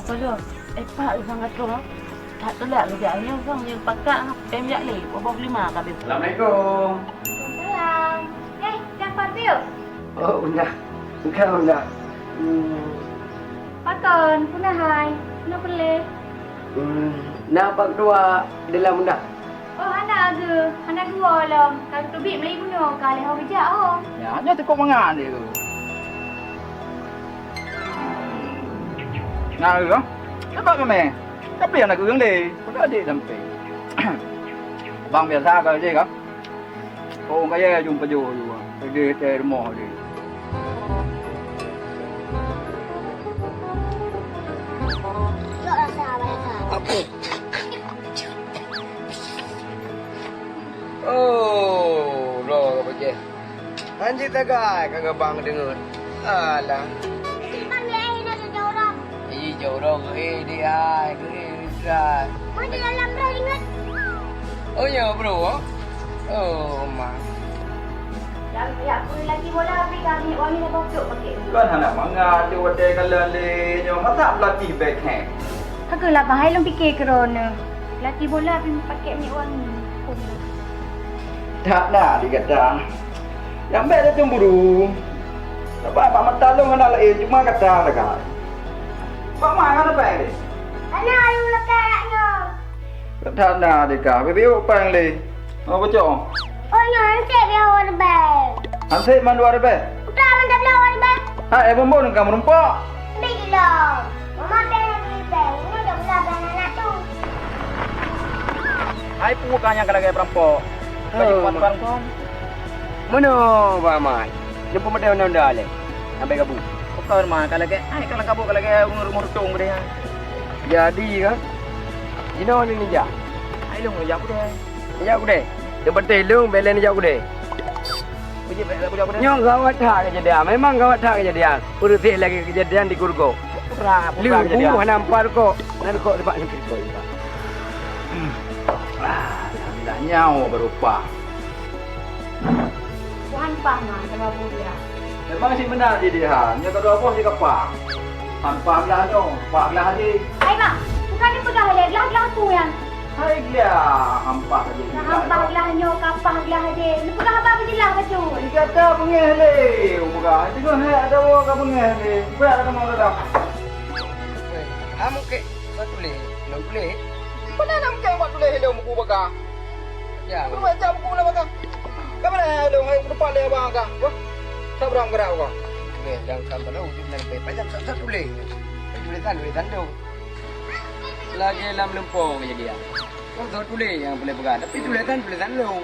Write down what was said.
apa tu? Pak sangat tu. Tak telak lagi ayah sang yang pakat pem yak le. Apa boleh makan habis. Assalamualaikum. Salam. Jangan Fil. Oh, Bunda. Bukan Bunda. Pakon, punahai. Nak boleh? Nampak dua dalam Bunda. Oh, anak ke? Anak dua lah. Kalau tu bik Melayu punya, kalau orang bijak oh. Ya, hanya tekuk mangan dia. Nah, ke? Sebab kami. Tapi anak kurang deh. Kau adik sampai. Bang biasa kau je kan? Oh, kaya jumpa juga. Dia di rumah dia. Tak rasa banyak. Apa? Oh, lo apa je? Anjir tagai kagak bang dengar. Alah. Simpan dia nak jauh orang. Jorong dia dia. Mana dalam dah ingat? Oh ya, bro. Oh, mak. Ya, aku lagi bola habis kami wangi dah bocok pakai. Kan anak mangan dia wadai kalan le. Nyo masa pelatih back hand. Kagaklah bahai long fikir kerana. Latih bola habis pakai minyak wangi. Tak nak dikata. Yang baik dia cemburu. Sebab apa mata lu kena lain cuma kata dekat. Pak mai kan apa ni? Anak ayu lekatnya. Kata nak dekat. Bebe apa yang le? Apa cok? Oh, yang cek dia orang bel. Ansik man dua rebe. Udah mantap lah orang bel. Ha, bombo nang kamu rumpak. Bila. Mama pengen beli bel. Ini dah belah anak tu. Hai pu kan yang kalagi perampok. Bagi kuat kau. Mana Pak Mai? Jumpa mata undang-undang le. Sampai kabu. Kau rumah kalagi. Ai kalau kabu kalagi umur tung dia. Jadi kan? Jino ni ninja. Ai lu ngajak aku deh. Ninja aku deh. Yang penting lu belen ninja aku deh. Puji baik aku deh. Nyong gawat tak kejadian. Memang gawat tak kejadian. Urus lagi kejadian di Kurgo. Lu buah nampak kok. Nanti kok tempat sempit kok. Dah nyau berupa. Puan pah mah sama dia. Memang sih benar dia. Nya kalau apa sih kapal. Tanpa belah tu, pak belah je. Hai mak, bukan ni pegang dia, gelah aku yang. Hai dia, hampa saja. Nah, hambah gelahnya, kapah gelah dia. Lu pegang apa jelah baju? Ini kata pengeh le, bukan. Tengok he ada orang kau pengeh le. Buat ada mau dah. Kamu ke? Satu le. Nak boleh? Mana nak ke buat boleh le muku bakar. Ya. Kau baca muku lah bakar. Kau mana le hai depan le abang kau. Wah. Tak berang gerak kau. Jangan sampai lu jangan sampai pajak satu le. Tulisan tu. Lagi dalam lempong kejadian. Kau satu le yang boleh pegang. Tapi tulisan lu.